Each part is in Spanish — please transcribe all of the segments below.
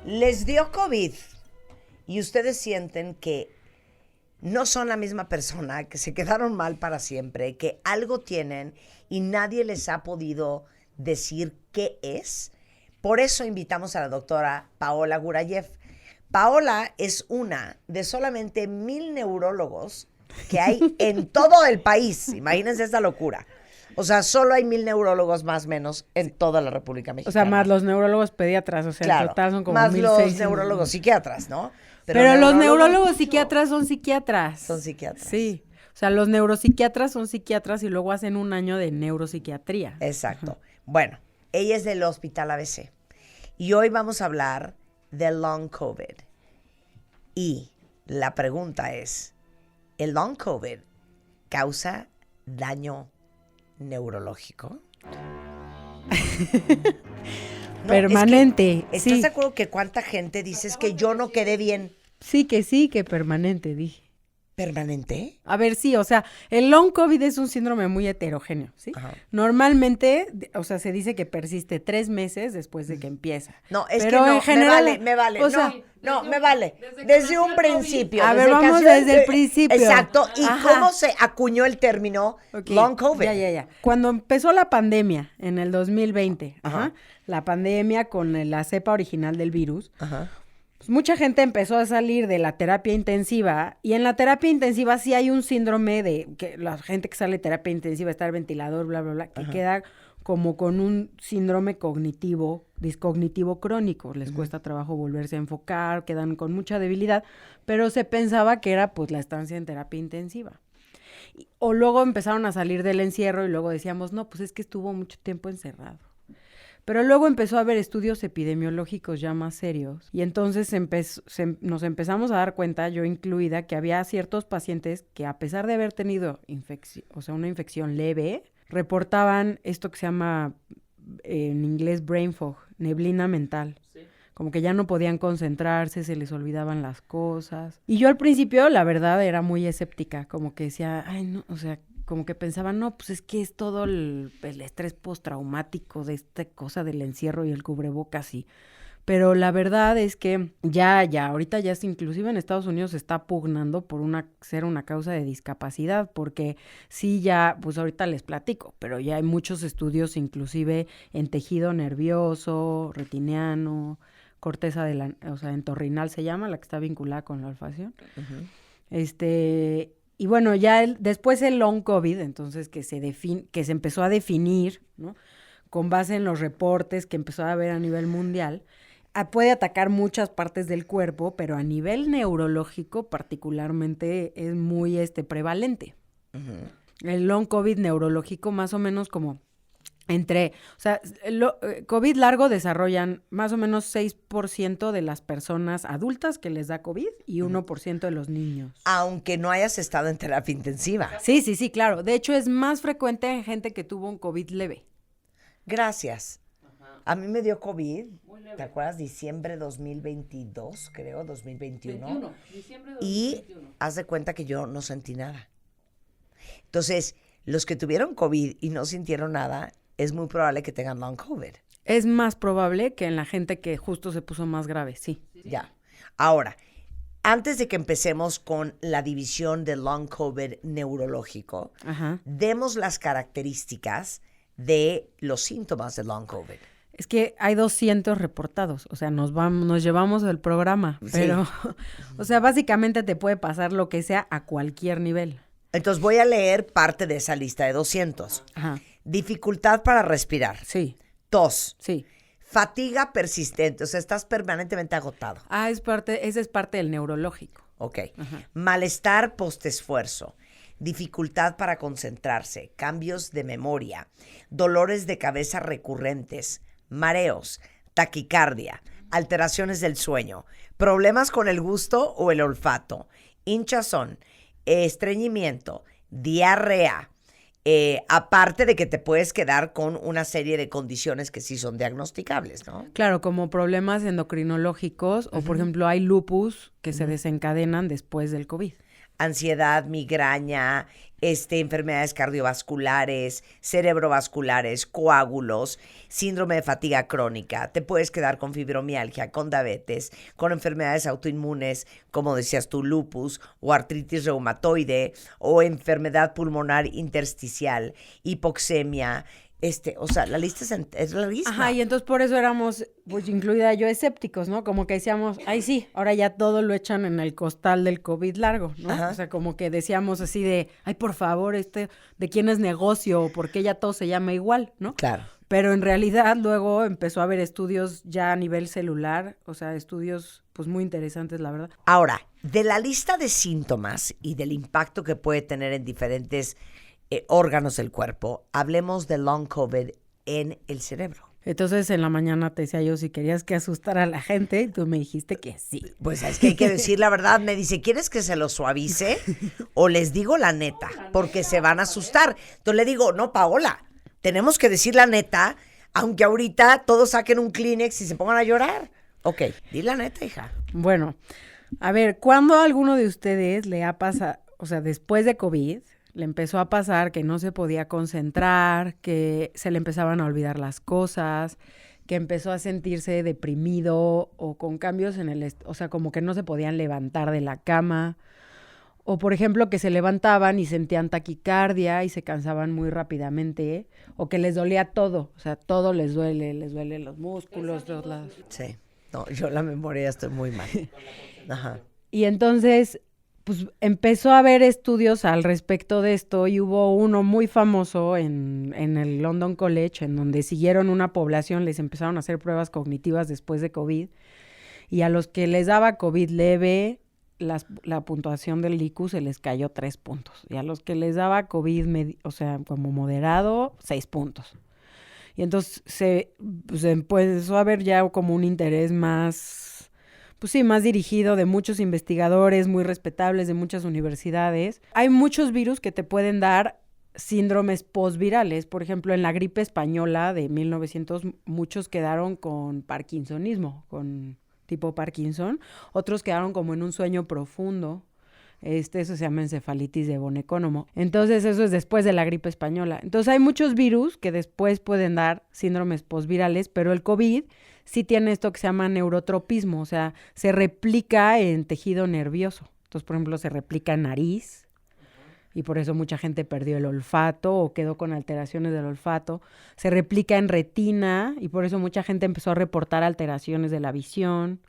les dio COVID y ustedes sienten que no son la misma persona, que se quedaron mal para siempre, que algo tienen y nadie les ha podido decir qué es. Por eso invitamos a la doctora Paola Gurayev. Paola es una de solamente 1,000 neurólogos que hay en todo el país. Imagínense esta locura. O sea, solo hay 1,000 neurólogos más o menos en toda la República Mexicana. O sea, más los neurólogos pediatras, o sea, claro, en total son como más 1,600. los neurólogos psiquiatras, ¿no? Pero los neurólogos psiquiatras son psiquiatras. Son psiquiatras. Sí. O sea, los neuropsiquiatras son psiquiatras y luego hacen un año de neuropsiquiatría. Exacto. Bueno, ella es del Hospital ABC. Y hoy vamos a hablar de long COVID. Y la pregunta es, ¿el long COVID causa daño neurológico? No, permanente. Es que, ¿estás sí. de acuerdo que cuánta gente dices que yo no quedé bien? Sí, que permanente, dije. ¿Permanente? A ver, sí, o sea, el long COVID es un síndrome muy heterogéneo, ¿sí? Ajá. Normalmente, o sea, se dice que persiste 3 meses después de que empieza. No, es pero que no, en general, me vale. o sea, no, me vale. Desde un principio. A ver, desde que vamos nació desde el principio. Exacto. ¿Y Ajá. cómo se acuñó el término Ok, long COVID? Ya. Cuando empezó la pandemia en el 2020, Ajá. la pandemia con la cepa original del virus, Ajá. pues mucha gente empezó a salir de la terapia intensiva y en la terapia intensiva sí hay un síndrome de que la gente que sale de terapia intensiva está el ventilador, bla, bla, bla, que queda como con un síndrome discognitivo crónico. Les cuesta trabajo volverse a enfocar, quedan con mucha debilidad, pero se pensaba que era pues la estancia en terapia intensiva. O luego empezaron a salir del encierro y luego decíamos, no, pues es que estuvo mucho tiempo encerrado. Pero luego empezó a haber estudios epidemiológicos ya más serios y entonces nos empezamos a dar cuenta, yo incluida, que había ciertos pacientes que a pesar de haber tenido una infección leve, reportaban esto que se llama en inglés brain fog, neblina mental. Sí. Como que ya no podían concentrarse, se les olvidaban las cosas. Y yo al principio, la verdad, era muy escéptica, como que decía, ay, no, o sea, como que pensaba, no, pues es que es todo el estrés postraumático de esta cosa del encierro y el cubrebocas y... Pero la verdad es que ahorita ya inclusive en Estados Unidos se está pugnando por ser una causa de discapacidad, porque sí ya, pues ahorita les platico, pero ya hay muchos estudios inclusive en tejido nervioso, retiniano, corteza entorrinal se llama, la que está vinculada con la olfacción. Y bueno, ya después el long COVID, entonces que se empezó a definir, ¿no? Con base en los reportes que empezó a haber a nivel mundial, puede atacar muchas partes del cuerpo, pero a nivel neurológico particularmente es muy prevalente. El long COVID neurológico más o menos como COVID largo desarrollan más o menos 6% de las personas adultas que les da COVID y 1% de los niños. Aunque no hayas estado en terapia intensiva. Sí, claro. De hecho, es más frecuente en gente que tuvo un COVID leve. Gracias. A mí me dio COVID, ¿te acuerdas? Diciembre 2022, creo, 2021. Diciembre 2021. Y haz de cuenta que yo no sentí nada. Entonces, los que tuvieron COVID y no sintieron nada, es muy probable que tengan long COVID. Es más probable que en la gente que justo se puso más grave, sí. Ya. Ahora, antes de que empecemos con la división de long COVID neurológico, demos las características de los síntomas de long COVID. Es que hay 200 reportados, o sea, nos llevamos el programa, pero, o sea, básicamente te puede pasar lo que sea a cualquier nivel. Entonces voy a leer parte de esa lista de 200. Dificultad para respirar. Sí. Tos. Sí. Fatiga persistente, o sea, estás permanentemente agotado. Esa es parte del neurológico. Ok. Malestar postesfuerzo. Dificultad para concentrarse, cambios de memoria, dolores de cabeza recurrentes, mareos, taquicardia, alteraciones del sueño, problemas con el gusto o el olfato, hinchazón, estreñimiento, diarrea, aparte de que te puedes quedar con una serie de condiciones que sí son diagnosticables, ¿no? Claro, como problemas endocrinológicos o, por ejemplo, hay lupus que se desencadenan después del COVID. ansiedad, migraña, enfermedades cardiovasculares, cerebrovasculares, coágulos, síndrome de fatiga crónica. Te puedes quedar con fibromialgia, con diabetes, con enfermedades autoinmunes, como decías tú, lupus o artritis reumatoide o enfermedad pulmonar intersticial, hipoxemia. O sea, la lista es larguísima. Ajá, y entonces por eso éramos, pues incluida yo, escépticos, ¿no? Como que decíamos, ay sí, ahora ya todo lo echan en el costal del COVID largo, ¿no? Ajá. O sea, como que decíamos así de, ay, por favor, ¿de quién es negocio? ¿O por qué ya todo se llama igual, no? Claro. Pero en realidad luego empezó a haber estudios ya a nivel celular, o sea, estudios pues muy interesantes, la verdad. Ahora, de la lista de síntomas y del impacto que puede tener en diferentes órganos del cuerpo, hablemos de long COVID en el cerebro. Entonces en la mañana te decía yo si querías que asustara a la gente y tú me dijiste que sí. Pues es que hay que decir la verdad. Me dice, ¿quieres que se lo suavice o les digo la neta? Porque se van a asustar. Entonces le digo, no, Paola, tenemos que decir la neta, aunque ahorita todos saquen un Kleenex y se pongan a llorar. Ok, di la neta, hija. Bueno, a ver, ¿cuándo a alguno de ustedes le ha pasado, o sea, después de COVID, le empezó a pasar que no se podía concentrar, que se le empezaban a olvidar las cosas, que empezó a sentirse deprimido o con cambios en o sea, como que no se podían levantar de la cama? O, por ejemplo, que se levantaban y sentían taquicardia y se cansaban muy rápidamente, o que les dolía todo, o sea, todo les duele los músculos, todos lados. Sí, no, yo la memoria estoy muy mal. Ajá. Y entonces, pues empezó a haber estudios al respecto de esto y hubo uno muy famoso en el London College, en donde siguieron una población, les empezaron a hacer pruebas cognitivas después de COVID, y a los que les daba COVID leve, la puntuación del IQ se les cayó 3 puntos. Y a los que les daba COVID, o sea, como moderado, 6 puntos. Y entonces pues empezó a haber ya como un interés más, pues sí, más dirigido de muchos investigadores muy respetables de muchas universidades. Hay muchos virus que te pueden dar síndromes postvirales. Por ejemplo, en la gripe española de 1900, muchos quedaron con parkinsonismo, con tipo Parkinson, otros quedaron como en un sueño profundo, eso se llama encefalitis de von Economo. Entonces eso es después de la gripe española. Entonces hay muchos virus que después pueden dar síndromes postvirales, pero el COVID sí tiene esto que se llama neurotropismo, o sea, se replica en tejido nervioso. Entonces, por ejemplo, se replica en nariz, y por eso mucha gente perdió el olfato o quedó con alteraciones del olfato. Se replica en retina y por eso mucha gente empezó a reportar alteraciones de la visión.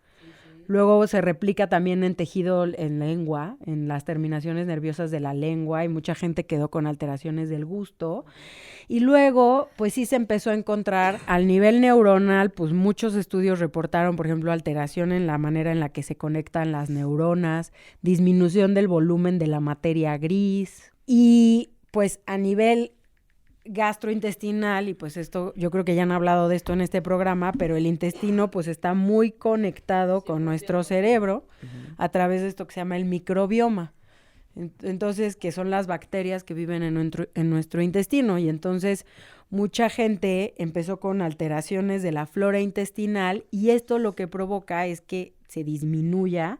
Luego se replica también en tejido en lengua, en las terminaciones nerviosas de la lengua, y mucha gente quedó con alteraciones del gusto. Y luego, pues sí se empezó a encontrar al nivel neuronal, pues muchos estudios reportaron, por ejemplo, alteración en la manera en la que se conectan las neuronas, disminución del volumen de la materia gris, y pues a nivel gastrointestinal, y pues esto, yo creo que ya han hablado de esto en este programa, pero el intestino pues está muy conectado con nuestro cerebro a través de esto que se llama el microbioma. Entonces, que son las bacterias que viven en nuestro intestino, y entonces mucha gente empezó con alteraciones de la flora intestinal, y esto lo que provoca es que se disminuya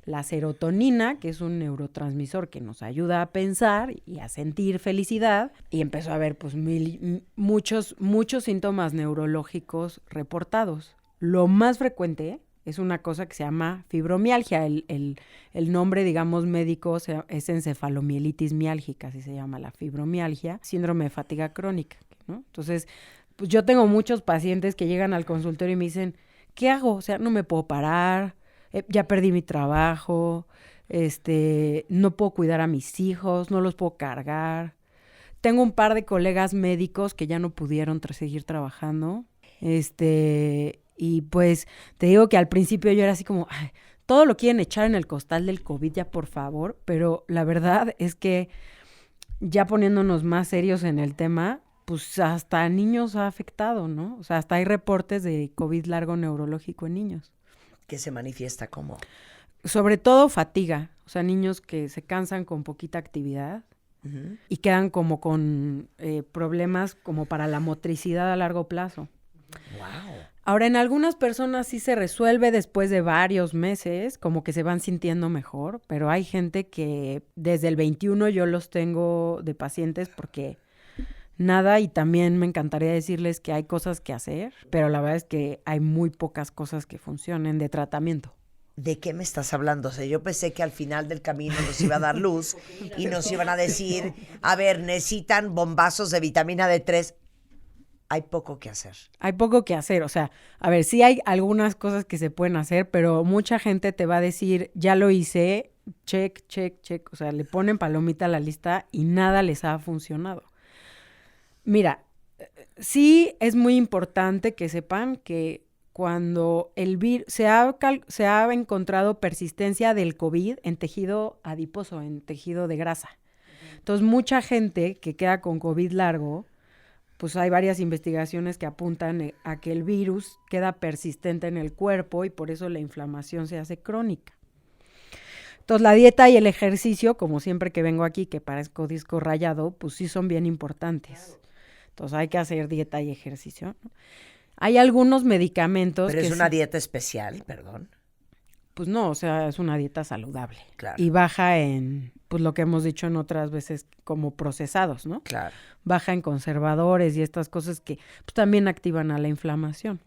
la serotonina, que es un neurotransmisor que nos ayuda a pensar y a sentir felicidad, y empezó a haber pues muchos síntomas neurológicos reportados. Lo más frecuente es una cosa que se llama fibromialgia. El nombre, digamos, médico es encefalomielitis miálgica, así se llama la fibromialgia, síndrome de fatiga crónica, ¿no? Entonces, pues yo tengo muchos pacientes que llegan al consultorio y me dicen, ¿qué hago? O sea, no me puedo parar, ya perdí mi trabajo, no puedo cuidar a mis hijos, no los puedo cargar. Tengo un par de colegas médicos que ya no pudieron seguir trabajando, y pues te digo que al principio yo era así como, ay, todo lo quieren echar en el costal del COVID ya, por favor, pero la verdad es que ya poniéndonos más serios en el tema, pues hasta a niños ha afectado, ¿no? O sea, hasta hay reportes de COVID largo neurológico en niños. ¿Qué se manifiesta como? Sobre todo fatiga, o sea, niños que se cansan con poquita actividad y quedan como con problemas como para la motricidad a largo plazo. Wow. Ahora, en algunas personas sí se resuelve después de varios meses, como que se van sintiendo mejor, pero hay gente que desde el 21 yo los tengo de pacientes porque nada, y también me encantaría decirles que hay cosas que hacer, pero la verdad es que hay muy pocas cosas que funcionen de tratamiento. ¿De qué me estás hablando? O sea, yo pensé que al final del camino nos iba a dar luz y nos iban a decir, a ver, necesitan bombazos de vitamina D3. Hay poco que hacer. Hay poco que hacer, o sea, a ver, sí hay algunas cosas que se pueden hacer, pero mucha gente te va a decir, ya lo hice, check, check, check, o sea, le ponen palomita a la lista y nada les ha funcionado. Mira, sí es muy importante que sepan que cuando el virus se ha encontrado persistencia del COVID en tejido adiposo, en tejido de grasa. Entonces, mucha gente que queda con COVID largo, pues hay varias investigaciones que apuntan a que el virus queda persistente en el cuerpo y por eso la inflamación se hace crónica. Entonces, la dieta y el ejercicio, como siempre que vengo aquí, que parezco disco rayado, pues sí son bien importantes. Entonces, hay que hacer dieta y ejercicio, ¿no? Hay algunos medicamentos Pero que es una dieta especial, perdón. pues no, o sea, es una dieta saludable. Claro. Y baja en, pues lo que hemos dicho en otras veces, como procesados, ¿no? Claro. Baja en conservadores y estas cosas que pues, también activan a la inflamación.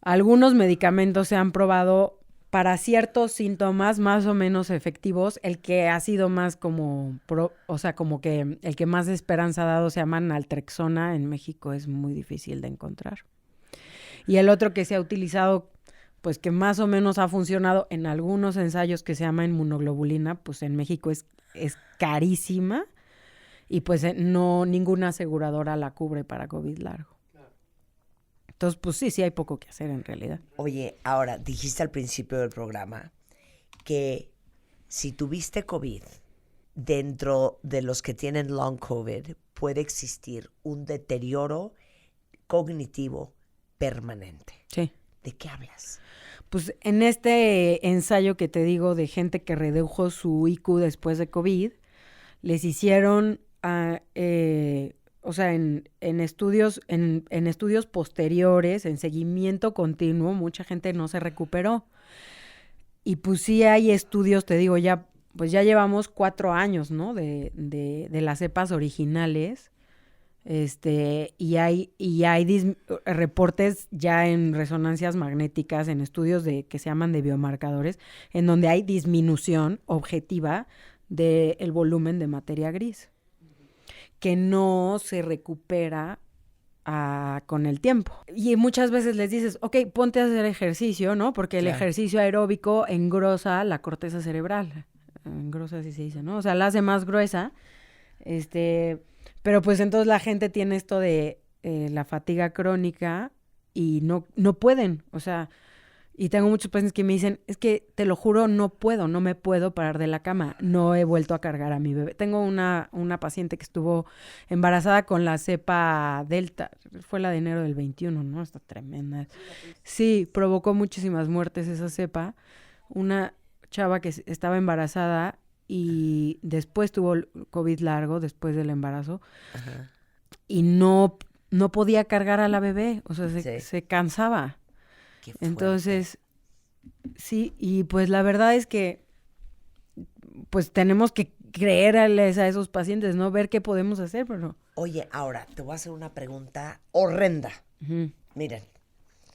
Algunos medicamentos se han probado para ciertos síntomas más o menos efectivos. El que ha sido más como, o sea, como que el que más esperanza ha dado se llama naltrexona. En México es muy difícil de encontrar. Y el otro que se ha utilizado, pues que más o menos ha funcionado en algunos ensayos que se llama inmunoglobulina, pues en México es carísima y pues no ninguna aseguradora la cubre para COVID largo. Entonces, pues sí hay poco que hacer en realidad. Oye, ahora, dijiste al principio del programa que si tuviste COVID, dentro de los que tienen long COVID, puede existir un deterioro cognitivo permanente. Sí. ¿De qué hablas? Pues en este ensayo que te digo de gente que redujo su IQ después de COVID, les hicieron, o sea, en estudios posteriores, en seguimiento continuo, mucha gente no se recuperó. Y pues sí hay estudios, te digo, pues ya llevamos 4 años, ¿no? De las cepas originales. Y hay reportes ya en resonancias magnéticas, en estudios que se llaman de biomarcadores, en donde hay disminución objetiva del volumen de materia gris, que no se recupera con el tiempo. Y muchas veces les dices, ok, ponte a hacer ejercicio, ¿no? Porque el ejercicio aeróbico engrosa la corteza cerebral. Engrosa, así se dice, ¿no? O sea, la hace más gruesa. Pero pues entonces la gente tiene esto de la fatiga crónica y no pueden, o sea, y tengo muchos pacientes que me dicen, es que te lo juro, no me puedo parar de la cama, no he vuelto a cargar a mi bebé. Tengo una paciente que estuvo embarazada con la cepa Delta, fue la de enero del 21, ¿no? Está tremenda. Sí, provocó muchísimas muertes esa cepa. Una chava que estaba embarazada y después tuvo COVID largo, después del embarazo. Ajá. Y no podía cargar a la bebé, o sea, se cansaba. Entonces, sí, y pues la verdad es que pues tenemos que creerles a esos pacientes, ¿no? Ver qué podemos hacer, pero... Oye, ahora, te voy a hacer una pregunta horrenda. Uh-huh. Miren,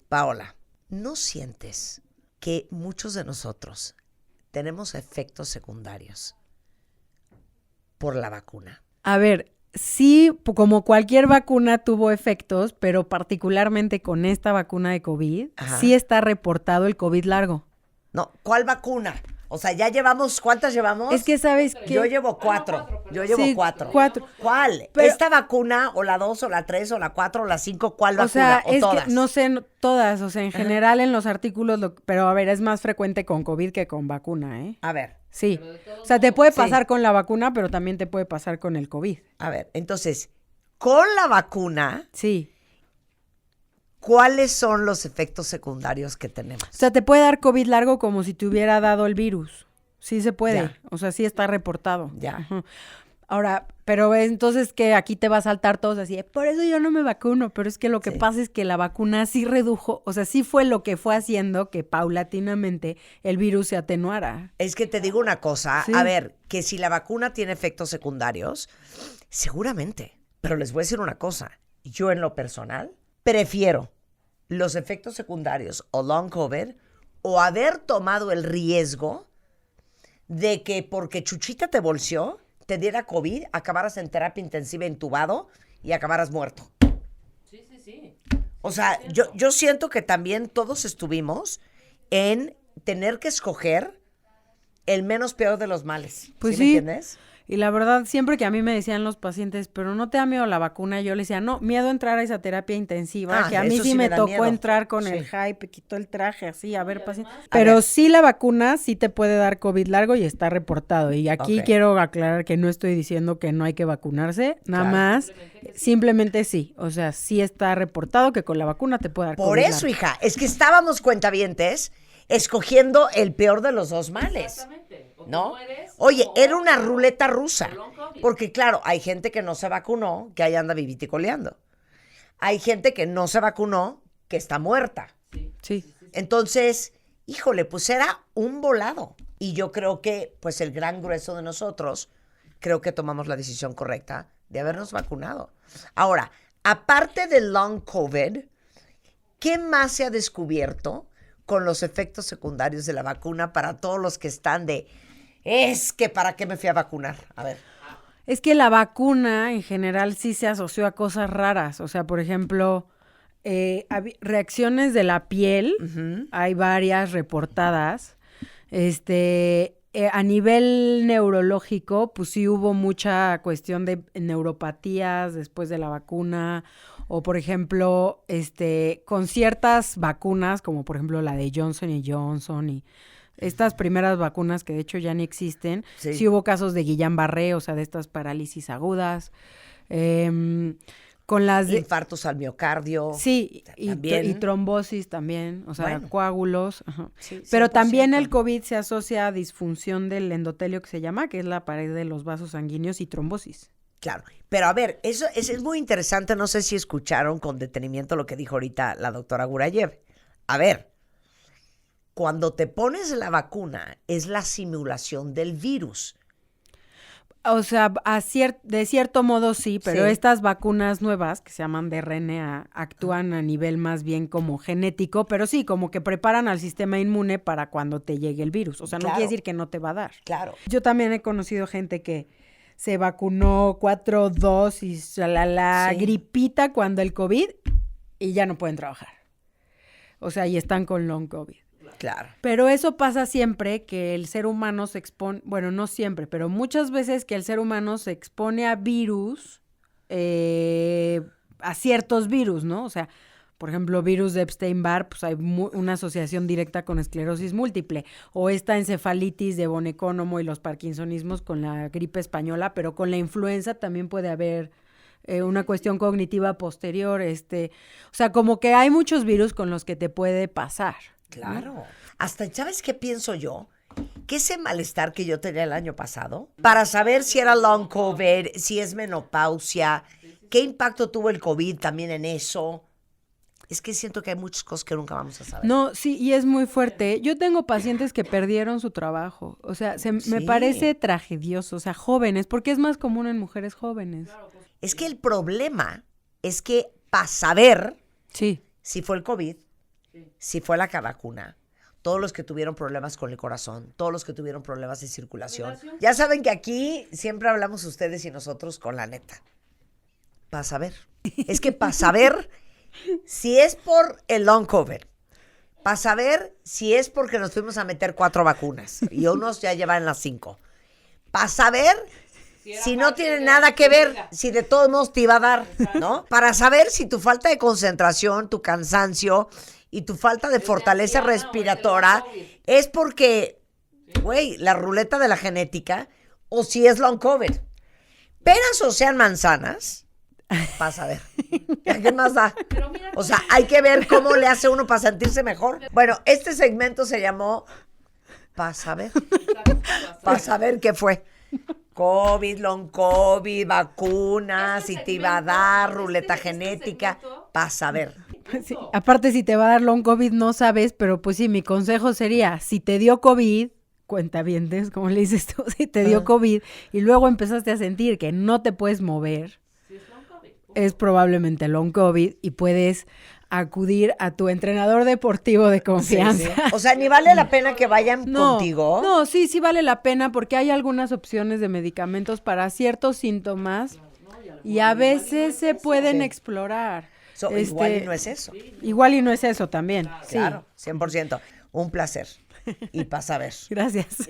Paola, ¿no sientes que muchos de nosotros tenemos efectos secundarios por la vacuna? A ver, sí, como cualquier vacuna tuvo efectos, pero particularmente con esta vacuna de COVID, sí está reportado el COVID largo. No, ¿cuál vacuna? O sea, ya llevamos, ¿cuántas llevamos? Es que sabes que... Yo llevo 4. Yo llevo 4. 4. ¿Cuál? Pero, ¿esta vacuna o la 2 o la 3 o la 4 o la 5? ¿Cuál vacuna? Sea, ¿O todas? Que no sé, todas. O sea, en general en los artículos, pero a ver, es más frecuente con COVID que con vacuna, ¿eh? A ver. Sí. O sea, te puede pasar con la vacuna, pero también te puede pasar con el COVID. A ver, entonces, con la vacuna... Sí. ¿Cuáles son los efectos secundarios que tenemos? O sea, te puede dar COVID largo como si te hubiera dado el virus. Sí se puede. Ya. O sea, sí está reportado. Ya. Uh-huh. Ahora, pero entonces que aquí te va a saltar todos así, por eso yo no me vacuno, pero es que lo que pasa es que la vacuna sí redujo, o sea, sí fue lo que fue haciendo que paulatinamente el virus se atenuara. Es que te digo una cosa, a ver, que si la vacuna tiene efectos secundarios, seguramente, pero les voy a decir una cosa, yo en lo personal prefiero los efectos secundarios o long COVID o haber tomado el riesgo de que porque Chuchita te bolseó, te diera COVID, acabaras en terapia intensiva intubado y acabaras muerto. Sí. O sea, yo siento que también todos estuvimos en tener que escoger el menos peor de los males. Pues ¿Sí me entiendes? Y la verdad, siempre que a mí me decían los pacientes, pero no te da miedo la vacuna, yo les decía, no, miedo a entrar a esa terapia intensiva, que a mí eso sí sí me da tocó miedo. entrar con Sí. el hype, quitó el traje, así, a ver, paciente. A Pero ver. sí la vacuna sí te puede dar COVID largo y está reportado. Y aquí Ok. quiero aclarar que no estoy diciendo que no hay que vacunarse, nada Claro. más, simplemente sí. O sea, sí está reportado que con la vacuna te puede dar Por COVID eso, largo. hija, es que estábamos cuentavientes escogiendo el peor de los dos males. Exactamente. O te ¿No? mueres, Oye, o- era una ruleta rusa. o long COVID. Porque claro, hay gente que no se vacunó, que ahí anda viviticoleando. Hay gente que no se vacunó, que está muerta. Sí. Entonces, híjole, pues era un volado. Y yo creo que, pues el gran grueso de nosotros, creo que tomamos la decisión correcta de habernos vacunado. Ahora, aparte del long COVID, ¿qué más se ha descubierto con los efectos secundarios de la vacuna para todos los que están de, es que para qué me fui a vacunar? A ver. Es que la vacuna en general sí se asoció a cosas raras. O sea, por ejemplo, reacciones de la piel, hay varias reportadas. A nivel neurológico, pues sí hubo mucha cuestión de neuropatías después de la vacuna. O, por ejemplo, con ciertas vacunas, como por ejemplo la de Johnson Johnson y estas primeras vacunas que de hecho ya ni existen, sí hubo casos de Guillain-Barré, o sea, de estas parálisis agudas. Con las infartos al miocardio. Sí, también. y trombosis también, o sea, coágulos. Ajá. Sí, pero también 100%. el COVID se asocia a disfunción del endotelio que se llama, que es la pared de los vasos sanguíneos y trombosis. Claro, pero a ver, eso es muy interesante, no sé si escucharon con detenimiento lo que dijo ahorita la doctora Gurayev. A ver, cuando te pones la vacuna es la simulación del virus. O sea, de cierto modo sí, pero Sí. estas vacunas nuevas, que se llaman de RNA, actúan a nivel más bien como genético, pero sí, como que preparan al sistema inmune para cuando te llegue el virus. O sea, no Claro. quiere decir que no te va a dar. Claro. Yo también he conocido gente que se vacunó 4 dosis, la Sí. gripita cuando el COVID y ya no pueden trabajar. O sea, y están con long COVID. Claro. Pero eso pasa siempre que el ser humano se expone, bueno, no siempre, pero muchas veces que el ser humano se expone a virus, a ciertos virus, ¿no? O sea, por ejemplo, virus de Epstein-Barr, pues hay una asociación directa con esclerosis múltiple, o esta encefalitis de von Economo y los parkinsonismos con la gripe española, pero con la influenza también puede haber una cuestión cognitiva posterior, o sea, como que hay muchos virus con los que te puede pasar. Claro. Hasta, ¿sabes qué pienso yo? Que ese malestar que yo tenía el año pasado, para saber si era long COVID, si es menopausia, qué impacto tuvo el COVID también en eso. Es que siento que hay muchas cosas que nunca vamos a saber. No, sí, y es muy fuerte. Yo tengo pacientes que perdieron su trabajo. O sea, me parece tragedioso. O sea, jóvenes, porque es más común en mujeres jóvenes. Es que el problema es que para saber Sí. si fue el COVID, si fue la vacuna, todos los que tuvieron problemas con el corazón, todos los que tuvieron problemas de circulación. Ya saben que aquí siempre hablamos ustedes y nosotros con la neta. Para saber. Es que para saber si es por el long COVID, para saber si es porque nos fuimos a meter 4 vacunas y unos ya llevan las 5, para saber si no tiene nada que ver, si de todos modos te iba a dar, ¿no? Para saber si tu falta de concentración, tu cansancio y tu falta de fortaleza respiratoria es porque, güey, la ruleta de la genética o si es long COVID. Peras o sean manzanas, vas a ver. ¿Qué más da? O sea, hay que ver cómo le hace uno para sentirse mejor. Bueno, este segmento se llamó para saber qué fue. COVID, long COVID, vacunas, Este si te iba a dar, segmento, ruleta este genética, segmento. vas a ver. Sí, aparte, si te va a dar long COVID, no sabes, pero pues sí, mi consejo sería, si te dio COVID, cuentavientes, como le dices tú, si te dio COVID y luego empezaste a sentir que no te puedes mover, Sí, es long COVID. es probablemente long COVID y puedes acudir a tu entrenador deportivo de confianza. O sea, ni vale la pena que vayan No, contigo. no, sí vale la pena porque hay algunas opciones de medicamentos para ciertos síntomas y a veces se pueden Sí. explorar. Igual y no es eso. Igual y no es eso también. Claro, 100%. Un placer. Y pasa a ver. Sí, gracias.